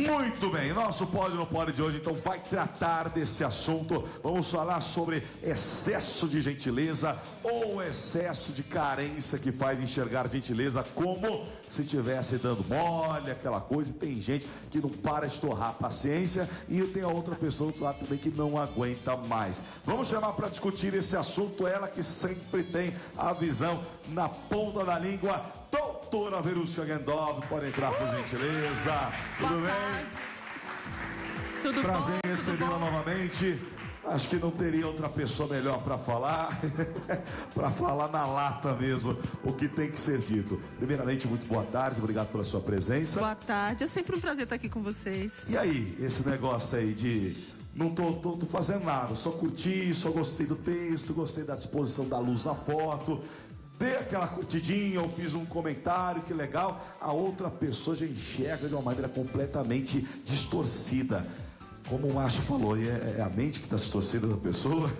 Muito bem, nosso Pode ou Não Pode de hoje então vai tratar desse assunto. Vamos falar sobre excesso de gentileza ou excesso de carência que faz enxergar gentileza como se estivesse dando mole, aquela coisa. E tem gente que não para de torrar a paciência e tem a outra pessoa do outro lado também que não aguenta mais. Vamos chamar para discutir esse assunto ela que sempre tem a visão na ponta da língua, doutora Verusca Gendov. Pode entrar, por gentileza. Tudo bem? Tudo Prazer bom? em recebê-la novamente. Acho que não teria outra pessoa melhor para falar, para falar na lata mesmo o que tem que ser dito. Primeiramente, muito boa tarde, obrigado pela sua presença. Boa tarde, é sempre um prazer estar aqui com vocês. E aí, esse negócio aí de não tô fazendo nada, só curti, só gostei do texto, gostei da disposição da luz na foto, dei aquela curtidinha, eu fiz um comentário, que legal, a outra pessoa já enxerga de uma maneira completamente distorcida. Como o Macho falou, é a mente que está distorcida da pessoa?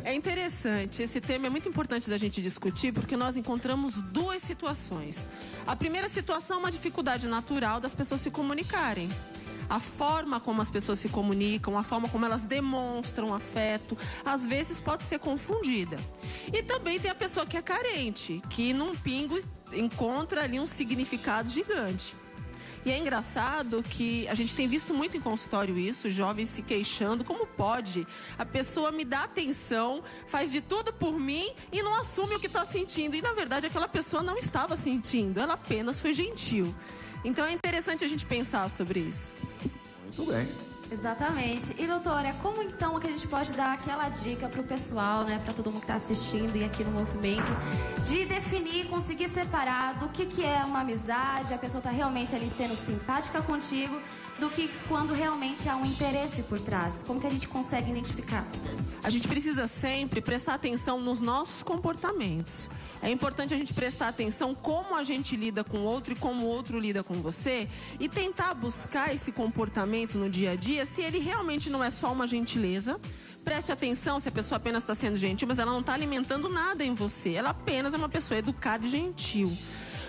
É interessante, esse tema é muito importante da gente discutir, porque nós encontramos duas situações. A primeira situação é uma dificuldade natural das pessoas se comunicarem. A forma como as pessoas se comunicam, a forma como elas demonstram afeto, às vezes pode ser confundida. E também tem a pessoa que é carente, que num pingo encontra ali um significado gigante. E é engraçado que a gente tem visto muito em consultório isso, jovens se queixando, como pode? A pessoa me dá atenção, faz de tudo por mim e não assume o que está sentindo. E na verdade aquela pessoa não estava sentindo, ela apenas foi gentil. Então é interessante a gente pensar sobre isso. Muito bem. Exatamente. E doutora, como então que a gente pode dar aquela dica pro pessoal, né, para todo mundo que está assistindo e aqui no movimento, de definir, conseguir separar do que é uma amizade, a pessoa tá realmente ali sendo simpática contigo, do que quando realmente há um interesse por trás? Como que a gente consegue identificar? A gente precisa sempre prestar atenção nos nossos comportamentos. É importante a gente prestar atenção como a gente lida com o outro e como o outro lida com você e tentar buscar esse comportamento no dia a dia, se ele realmente não é só uma gentileza. Preste atenção se a pessoa apenas está sendo gentil, mas ela não está alimentando nada em você. Ela apenas é uma pessoa educada e gentil.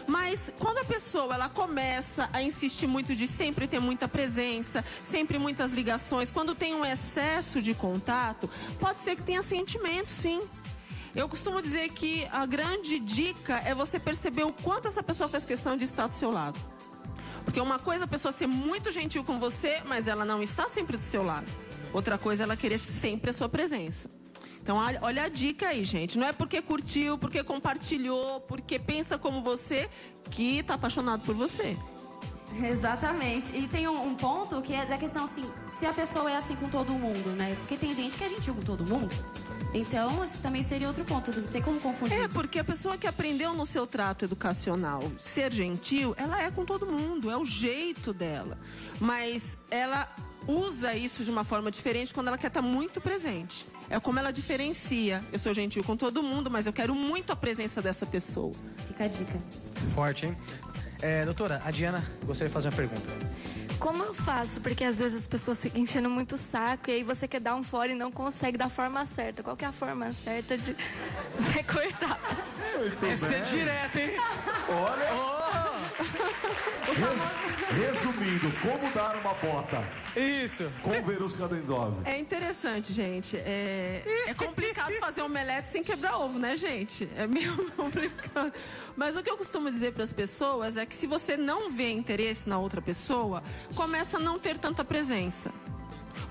Mas quando a pessoa ela começa a insistir muito de sempre ter muita presença, sempre muitas ligações, quando tem um excesso de contato, pode ser que tenha sentimento, sim. Eu costumo dizer que a grande dica é você perceber o quanto essa pessoa faz questão de estar do seu lado. Porque uma coisa é a pessoa ser muito gentil com você, mas ela não está sempre do seu lado. Outra coisa é ela querer sempre a sua presença. Então olha a dica aí, gente. Não é porque curtiu, porque compartilhou, porque pensa como você, que está apaixonado por você. Exatamente. E tem um ponto que é da questão assim, se a pessoa é assim com todo mundo, né? Porque tem gente que é gentil com todo mundo. Então, esse também seria outro ponto, não tem como confundir. É, porque a pessoa que aprendeu no seu trato educacional ser gentil, ela é com todo mundo, é o jeito dela. Mas ela usa isso de uma forma diferente quando ela quer estar muito presente. É como ela diferencia. Eu sou gentil com todo mundo, mas eu quero muito a presença dessa pessoa. Fica a dica. Forte, hein? Doutora, a Diana gostaria de fazer uma pergunta. Como eu faço? Porque às vezes as pessoas ficam enchendo muito o saco e aí você quer dar um fora e não consegue da forma certa. Qual que é a forma certa de cortar? Esse é direto, hein? Olha! Resumindo, como dar uma bota? Isso. Com Verusca Gendov. É interessante, gente. É complicado fazer omelete sem quebrar ovo, né, gente? É meio complicado. Mas o que eu costumo dizer para as pessoas é que se você não vê interesse na outra pessoa, começa a não ter tanta presença.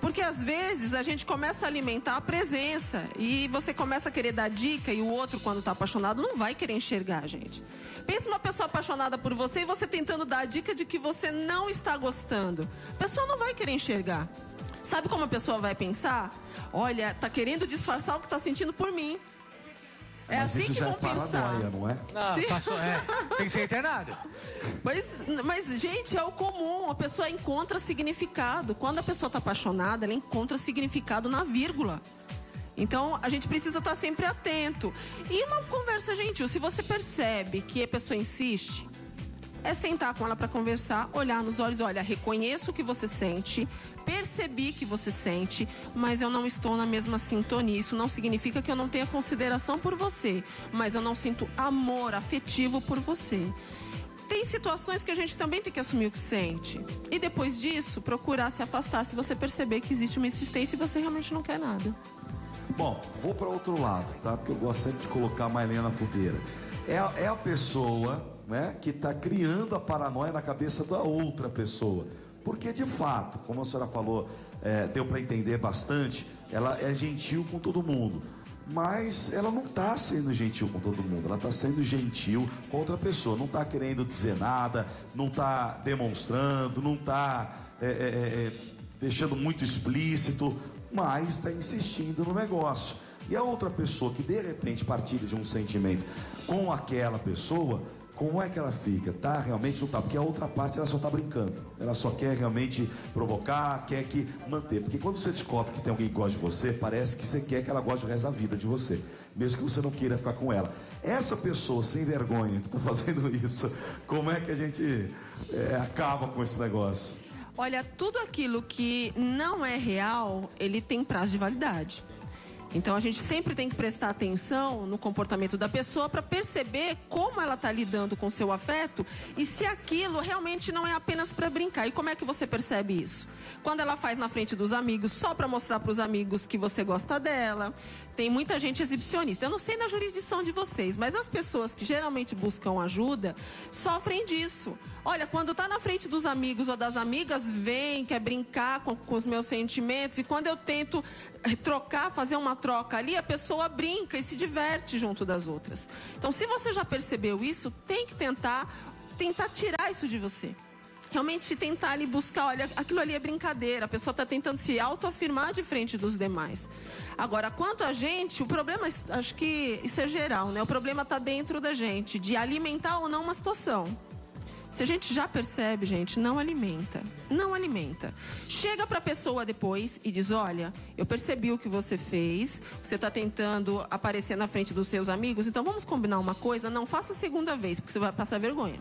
Porque às vezes a gente começa a alimentar a presença e você começa a querer dar dica e o outro, quando está apaixonado, não vai querer enxergar, gente. Pensa uma pessoa apaixonada por você e você tentando dar a dica de que você não está gostando. A pessoa não vai querer enxergar. Sabe como a pessoa vai pensar? Olha, tá querendo disfarçar o que está sentindo por mim. É mas assim isso que já vão é paranoia, pensar. não é? Não, passou, tem que ser internado. Mas, gente, é o comum. A pessoa encontra significado. Quando a pessoa está apaixonada, ela encontra significado na vírgula. Então, a gente precisa estar sempre atento. E uma conversa gentil. Se você percebe que a pessoa insiste, é sentar com ela para conversar, olhar nos olhos. Olha, reconheço o que você sente, percebi que você sente, mas eu não estou na mesma sintonia. Isso não significa que eu não tenha consideração por você, mas eu não sinto amor afetivo por você. tem situações que a gente também tem que assumir o que sente. E depois disso, procurar se afastar se você perceber que existe uma insistência e você realmente não quer nada. Bom, vou para outro lado, tá? Porque eu gosto sempre de colocar mais lenha na fogueira. É a pessoa, né, que está criando a paranoia na cabeça da outra pessoa. Porque, de fato, como a senhora falou, deu para entender bastante, ela é gentil com todo mundo. Mas ela não está sendo gentil com todo mundo, ela está sendo gentil com outra pessoa. Não está querendo dizer nada, não está demonstrando, não está deixando muito explícito, mas está insistindo no negócio. E a outra pessoa que de repente partilha de um sentimento com aquela pessoa, como é que ela fica? Tá realmente não tá? Porque a outra parte ela só tá brincando. Ela só quer realmente provocar, quer que manter. Porque quando você descobre que tem alguém que gosta de você, parece que você quer que ela goste o resto da vida de você. Mesmo que você não queira ficar com ela. Essa pessoa sem vergonha que tá fazendo isso, como é que a gente acaba com esse negócio? Olha, tudo aquilo que não é real, ele tem prazo de validade. Então a gente sempre tem que prestar atenção no comportamento da pessoa para perceber como ela está lidando com o seu afeto e se aquilo realmente não é apenas para brincar. E como é que você percebe isso? Quando ela faz na frente dos amigos, só para mostrar para os amigos que você gosta dela. Tem muita gente exibicionista. Eu não sei na jurisdição de vocês, mas as pessoas que geralmente buscam ajuda sofrem disso. Olha, quando está na frente dos amigos ou das amigas, vem, quer brincar com os meus sentimentos. E quando eu tento trocar, fazer uma troca ali, a pessoa brinca e se diverte junto das outras. Então, se você já percebeu isso, tem que tentar tirar isso de você. Realmente tentar ali buscar, olha, aquilo ali é brincadeira, a pessoa está tentando se autoafirmar de frente dos demais. Agora, quanto a gente, o problema, acho que isso é geral, né? O problema está dentro da gente, de alimentar ou não uma situação. Se a gente já percebe, gente, não alimenta. Não alimenta. Chega para a pessoa depois e diz, olha, eu percebi o que você fez, você está tentando aparecer na frente dos seus amigos, então vamos combinar uma coisa, não faça a segunda vez, porque você vai passar vergonha.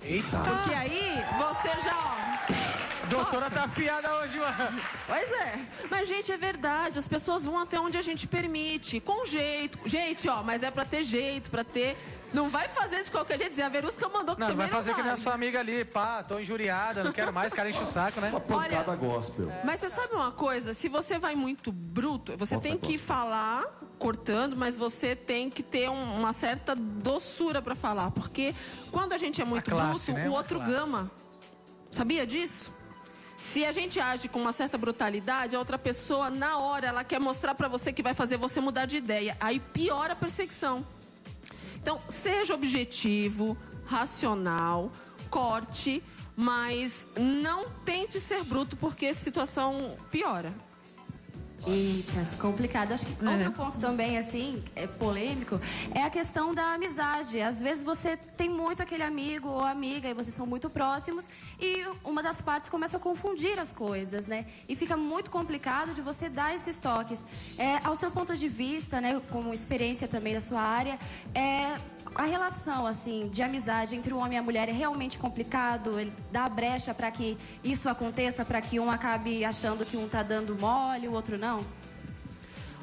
Eita! Porque aí você já, ó... Doutora tá afiada hoje, mano. Pois é. Mas, gente, é verdade. As pessoas vão até onde a gente permite. Com jeito. Gente, ó, mas é pra ter jeito, pra ter... Não vai fazer de qualquer jeito. A Verusca mandou que Não, também vai fazer não que nem a vale. sua amiga ali. Pá, tô injuriada, não quero mais, cara enche o saco, né? Uma pancada gospel. Mas você sabe uma coisa? Se você vai muito bruto, você tem que falar cortando, mas você tem que ter uma certa doçura pra falar. Porque quando a gente é muito classe, bruto, né? o outro Uma classe. gama. Sabia disso? Se a gente age com uma certa brutalidade, a outra pessoa, na hora, ela quer mostrar pra você que vai fazer você mudar de ideia. Aí piora a perseguição. Então, seja objetivo, racional, corte, mas não tente ser bruto, porque a situação piora. Eita, complicado. Acho que outro ponto também, assim, polêmico, é a questão da amizade. Às vezes você tem muito aquele amigo ou amiga e vocês são muito próximos e uma das partes começa a confundir as coisas, né? E fica muito complicado de você dar esses toques. Ao seu ponto de vista, né, como experiência também da sua área, a relação, assim, de amizade entre um homem e a mulher é realmente complicado? Ele dá brecha para que isso aconteça, para que um acabe achando que um tá dando mole, o outro não?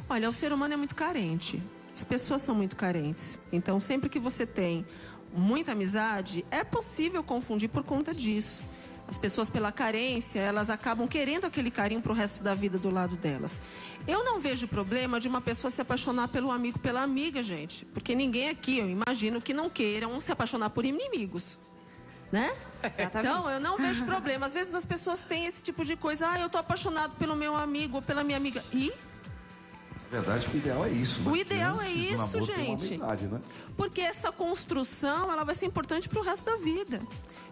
Olha, o ser humano é muito carente. As pessoas são muito carentes. Então, sempre que você tem muita amizade, é possível confundir por conta disso. As pessoas, pela carência, elas acabam querendo aquele carinho pro resto da vida do lado delas. Eu não vejo problema de uma pessoa se apaixonar pelo amigo, pela amiga, gente. Porque ninguém aqui, eu imagino, que não queiram se apaixonar por inimigos. Né? Então, eu não vejo problema. Às vezes as pessoas têm esse tipo de coisa. Ah, eu tô apaixonado pelo meu amigo ou pela minha amiga. E? Na verdade, o ideal é isso, né? O ideal é Antes do isso, namoro, tem uma gente. amizade, né? Porque essa construção, ela vai ser importante pro resto da vida.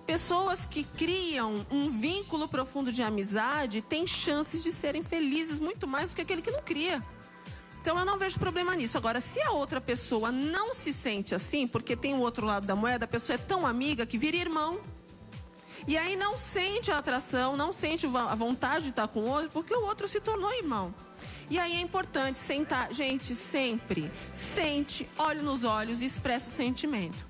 Pessoas que criam um vínculo profundo de amizade têm chances de serem felizes muito mais do que aquele que não cria. Então eu não vejo problema nisso. Agora, se a outra pessoa não se sente assim, porque tem o outro lado da moeda, a pessoa é tão amiga que vira irmão. E aí não sente a atração, não sente a vontade de estar com o outro, porque o outro se tornou irmão. E aí é importante sentar, gente, sempre, sente, olhe nos olhos e expressa o sentimento.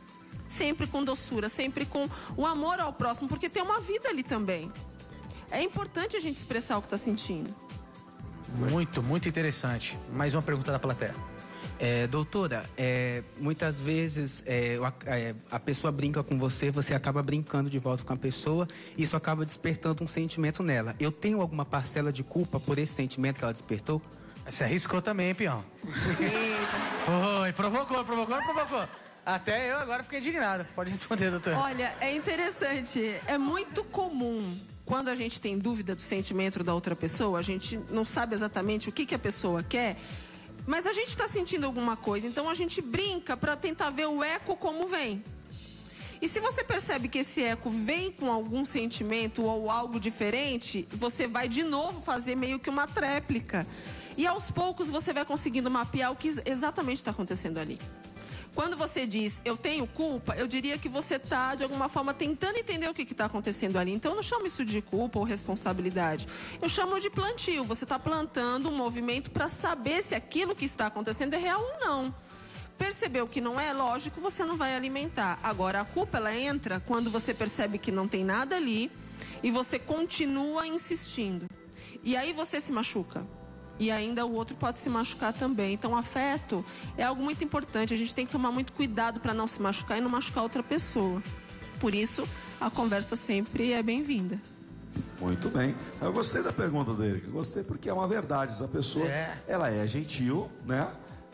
Sempre com doçura, sempre com o amor ao próximo, porque tem uma vida ali também. É importante a gente expressar o que está sentindo. Muito, muito interessante. Mais uma pergunta da plateia. Doutora, muitas vezes a pessoa brinca com você, você acaba brincando de volta com a pessoa, isso acaba despertando um sentimento nela. Eu tenho alguma parcela de culpa por esse sentimento que ela despertou? Você arriscou também, hein, peão? Oi, provocou. Até eu agora fiquei indignado. Pode responder, doutor. Olha, é interessante. É muito comum, quando a gente tem dúvida do sentimento da outra pessoa, a gente não sabe exatamente o que a pessoa quer, mas a gente está sentindo alguma coisa. Então a gente brinca para tentar ver o eco como vem. E se você percebe que esse eco vem com algum sentimento ou algo diferente, você vai de novo fazer meio que uma tréplica. E aos poucos você vai conseguindo mapear o que exatamente está acontecendo ali. Quando você diz, eu tenho culpa, eu diria que você está, de alguma forma, tentando entender o que está acontecendo ali. Então, eu não chamo isso de culpa ou responsabilidade. Eu chamo de plantio. Você está plantando um movimento para saber se aquilo que está acontecendo é real ou não. Percebeu que não é, lógico, você não vai alimentar. Agora, a culpa, ela entra quando você percebe que não tem nada ali e você continua insistindo. E aí você se machuca. E ainda o outro pode se machucar também. Então, afeto é algo muito importante. A gente tem que tomar muito cuidado para não se machucar e não machucar outra pessoa. Por isso, a conversa sempre é bem-vinda. Muito bem. Eu gostei da pergunta dele. Eu gostei porque é uma verdade. Essa pessoa, ela é gentil, né?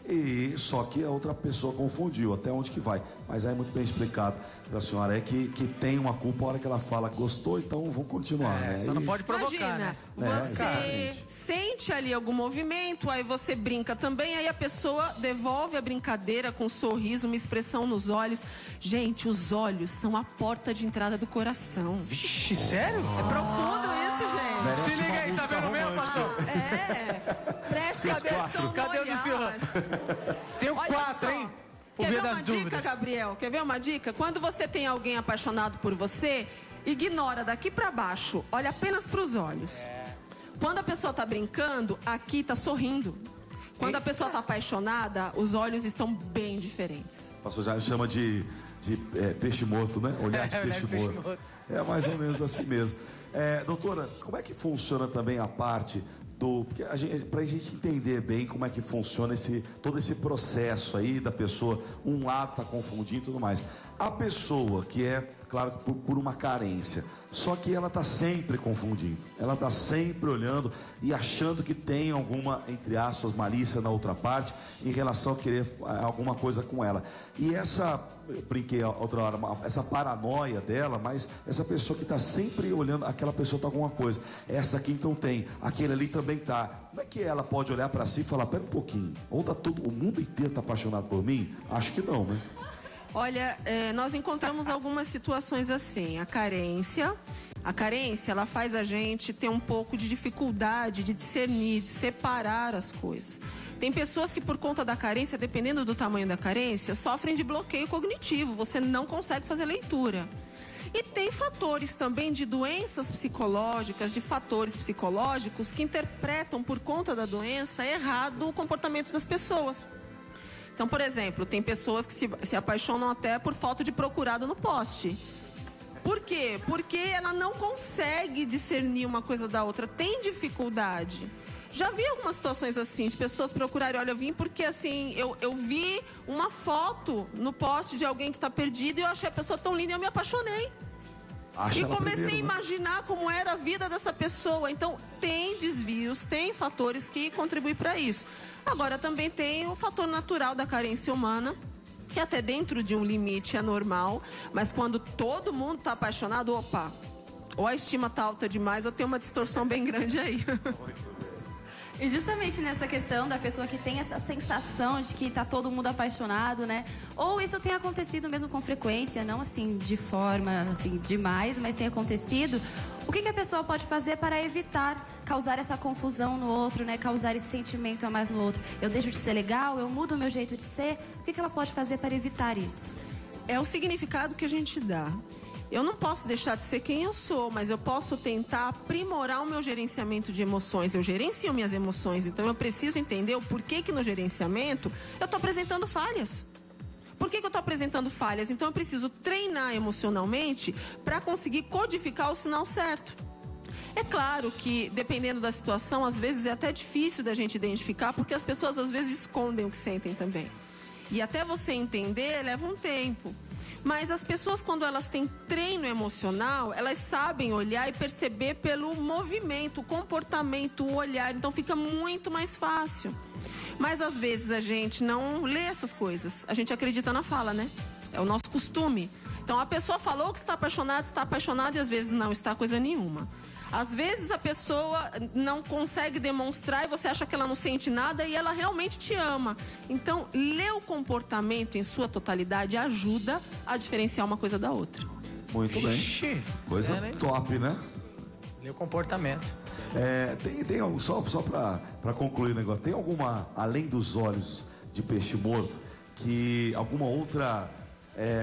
E só que a outra pessoa confundiu até onde que vai. Mas é muito bem explicado para a senhora, que tem uma culpa a hora que ela fala que gostou, então vamos continuar, né? Só não pode provocar, imagina, né? Você sente ali algum movimento, aí você brinca também, aí a pessoa devolve a brincadeira com um sorriso, uma expressão nos olhos. Gente, os olhos são a porta de entrada do coração. Vixe, sério? É profundo isso, gente. Merece Se liga uma aí, tá música vendo mesmo, romântica. pastor? Preste atenção no Cadê o olhar. do senhor? Tenho Olha 4, só. hein? Por Quer via ver das uma dica, dúvidas. Gabriel? Quer ver uma dica? Quando você tem alguém apaixonado por você, ignora daqui pra baixo. Olha apenas pros olhos. Quando a pessoa tá brincando, aqui tá sorrindo. Quando a pessoa tá apaixonada, os olhos estão bem diferentes. O pastor já chama de peixe morto, né? Olhar de peixe morto. É mais ou menos assim mesmo. Doutora, como é que funciona também a parte porque para a gente entender bem como é que funciona todo esse processo aí da pessoa, um lado está confundindo e tudo mais. A pessoa que é, claro, por uma carência, só que ela está sempre confundindo, ela está sempre olhando e achando que tem alguma, entre aspas, malícia na outra parte em relação a querer alguma coisa com ela. E eu brinquei outra hora, essa paranoia dela, mas essa pessoa que está sempre olhando, aquela pessoa está com alguma coisa, essa aqui então tem, aquele ali também está. Como é que ela pode olhar para si e falar, pera um pouquinho, ou o mundo inteiro está apaixonado por mim? Acho que não, né? Olha, nós encontramos algumas situações assim. A carência, ela faz a gente ter um pouco de dificuldade de discernir, de separar as coisas. Tem pessoas que, por conta da carência, dependendo do tamanho da carência, sofrem de bloqueio cognitivo. Você não consegue fazer leitura. E tem fatores também de doenças psicológicas, de fatores psicológicos que interpretam, por conta da doença, errado o comportamento das pessoas. Então, por exemplo, tem pessoas que se apaixonam até por foto de procurado no poste. Por quê? Porque ela não consegue discernir uma coisa da outra, tem dificuldade. Já vi algumas situações assim, de pessoas procurarem, olha, eu vim porque assim, eu vi uma foto no poste de alguém que está perdido e eu achei a pessoa tão linda e eu me apaixonei. E comecei a imaginar como era a vida dessa pessoa. Então, tem desvios, tem fatores que contribuem para isso. Agora, também tem o fator natural da carência humana, que até dentro de um limite é normal, mas quando todo mundo está apaixonado, opa, ou a estima está alta demais ou tem uma distorção bem grande aí. E justamente nessa questão da pessoa que tem essa sensação de que tá todo mundo apaixonado, né? Ou isso tem acontecido mesmo com frequência, não assim de forma assim demais, mas tem acontecido. O que a pessoa pode fazer para evitar causar essa confusão no outro, né? Causar esse sentimento a mais no outro? Eu deixo de ser legal? Eu mudo o meu jeito de ser? O que ela pode fazer para evitar isso? É o significado que a gente dá. Eu não posso deixar de ser quem eu sou, mas eu posso tentar aprimorar o meu gerenciamento de emoções. Eu gerencio minhas emoções, então eu preciso entender o porquê que no gerenciamento eu estou apresentando falhas. Por que eu estou apresentando falhas? Então eu preciso treinar emocionalmente para conseguir codificar o sinal certo. É claro que, dependendo da situação, às vezes é até difícil da gente identificar, porque as pessoas às vezes escondem o que sentem também. E até você entender, leva um tempo. Mas as pessoas, quando elas têm treino emocional, elas sabem olhar e perceber pelo movimento, o comportamento, o olhar. Então fica muito mais fácil. Mas às vezes a gente não lê essas coisas. A gente acredita na fala, né? É o nosso costume. Então a pessoa falou que está apaixonado e às vezes não está coisa nenhuma. Às vezes a pessoa não consegue demonstrar e você acha que ela não sente nada e ela realmente te ama. Então, ler o comportamento em sua totalidade ajuda a diferenciar uma coisa da outra. Muito bem. Ixi, Coisa sério, hein? top, né? Lê o comportamento. Só para concluir o negócio, tem alguma, além dos olhos de peixe morto, que alguma outra...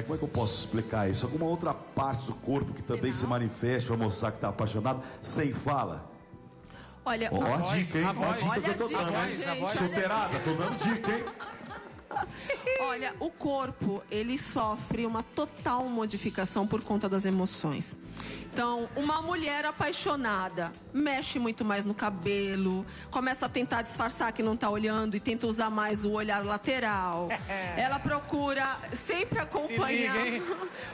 como é que eu posso explicar isso? Alguma outra parte do corpo que também se manifeste para mostrar que está apaixonado sem fala? Olha, Ó, a dica, hein? a voz. Ó, a dica Olha que eu tô a dica, dando, hein? gente, Superada, tô dando dica, hein? olha, o corpo, ele sofre uma total modificação por conta das emoções. Então, uma mulher apaixonada mexe muito mais no cabelo, começa a tentar disfarçar que não está olhando e tenta usar mais o olhar lateral. Ela procura sempre acompanhar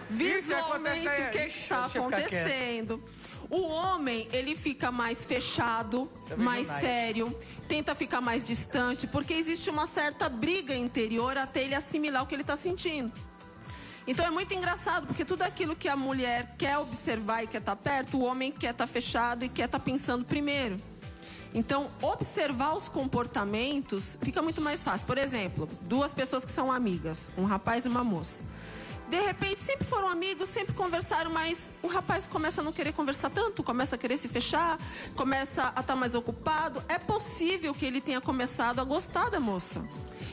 visualmente o que está acontecendo. O homem, ele fica mais fechado, mais sério, tenta ficar mais distante, porque existe uma certa briga interior até ele assimilar o que ele está sentindo. Então é muito engraçado, porque tudo aquilo que a mulher quer observar e quer estar perto, o homem quer estar fechado e quer estar pensando primeiro. Então, observar os comportamentos fica muito mais fácil. Por exemplo, duas pessoas que são amigas, um rapaz e uma moça. De repente, sempre foram amigos, sempre conversaram, mas o rapaz começa a não querer conversar tanto, começa a querer se fechar, começa a estar mais ocupado. É possível que ele tenha começado a gostar da moça.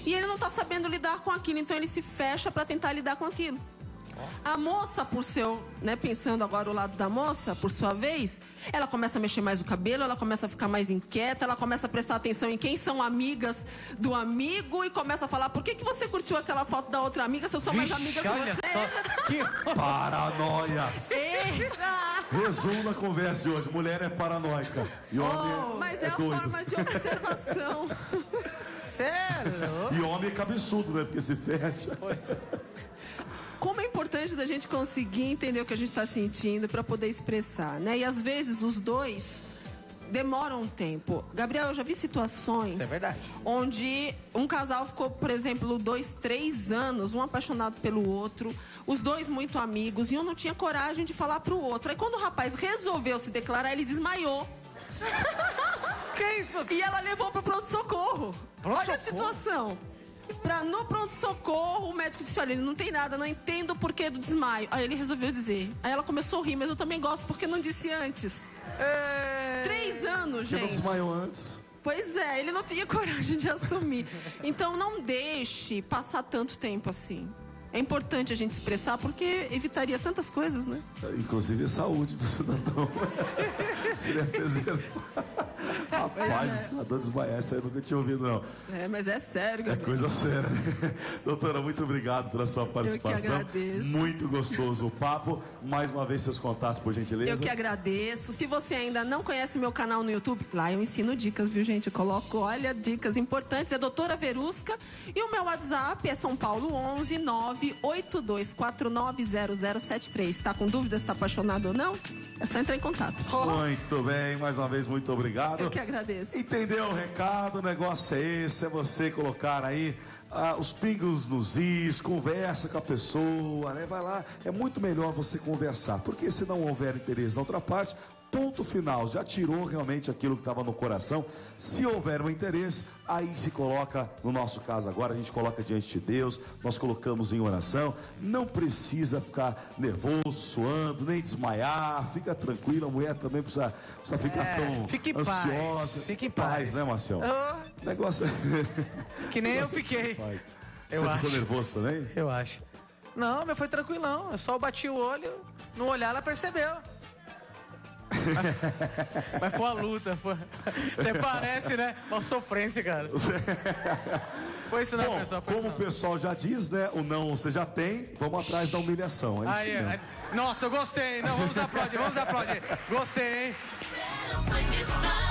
E ele não está sabendo lidar com aquilo, então ele se fecha para tentar lidar com aquilo. A moça, por seu, né, pensando agora o lado da moça, por sua vez, ela começa a mexer mais o cabelo, ela começa a ficar mais inquieta, ela começa a prestar atenção em quem são amigas do amigo e começa a falar: por que você curtiu aquela foto da outra amiga se eu sou mais amiga que olha você? só, que... Paranoia. Eita! Resumo da conversa de hoje: mulher é paranoica e homem Mas é a doido. forma de observação. Sério? E homem é cabeçudo, né? Porque se fecha. Como é importante da gente conseguir entender o que a gente está sentindo para poder expressar, né? E às vezes os dois demoram um tempo. Gabriel, eu já vi situações Isso é verdade. onde um casal ficou, por exemplo, 2, 3 anos, um apaixonado pelo outro, os dois muito amigos, e um não tinha coragem de falar pro outro. Aí quando o rapaz resolveu se declarar, ele desmaiou. Que isso? E ela levou pro pronto-socorro. Olha a situação. No pronto-socorro, o médico disse: olha, ele não tem nada, não entendo o porquê do desmaio. Aí ele resolveu dizer. Aí ela começou a rir, mas eu também gosto porque não disse antes. 3 anos, Você não gente. desmaiou antes? Pois é, ele não tinha coragem de assumir. Então não deixe passar tanto tempo assim. É importante a gente expressar porque evitaria tantas coisas, né? Inclusive a saúde do cidadão. Seria preservado. Rapaz, a dor desmaiar, isso aí eu nunca tinha ouvido, não. É, mas é sério, É Gabriel. coisa séria. Doutora, muito obrigado pela sua participação. agradeço. Muito gostoso o papo. Mais uma vez, seus contatos, por gentileza. Eu que agradeço. Se você ainda não conhece meu canal no YouTube, lá eu ensino dicas, viu, gente? Eu coloco, olha, dicas importantes. É Doutora Verusca. E o meu WhatsApp é São Paulo 11 982490073. Tá com dúvida se tá apaixonado ou não? É só entrar em contato. Muito bem, mais uma vez, muito obrigado. Eu que agradeço. Entendeu o recado? O negócio é esse, é você colocar aí os pingos nos is, conversa com a pessoa, né? Vai lá, é muito melhor você conversar, porque se não houver interesse na outra parte, ponto final, já tirou realmente aquilo que estava no coração. Se houver um interesse, aí se coloca, no nosso caso agora, a gente coloca diante de Deus, nós colocamos em oração. Não precisa ficar nervoso, suando, nem desmaiar, fica tranquilo, a mulher também precisa ficar tão fique em ansiosa. paz, fique em paz. Né, Marcelo? Oh, Negócio que nem eu fiquei. Você Eu ficou acho. nervoso também? Eu acho. Não, mas foi tranquilão. Eu só bati o olho, no olhar ela percebeu. Mas foi a luta, foi. Até parece, né? Uma sofrência, cara. Foi isso, né, Bom, pessoal? Foi como isso, o pessoal já diz, né? O não você já tem, vamos atrás da humilhação. É isso Aí, mesmo. nossa, eu gostei. Não, vamos aplaudir, vamos aplaudir. Gostei, hein? don't find it fun.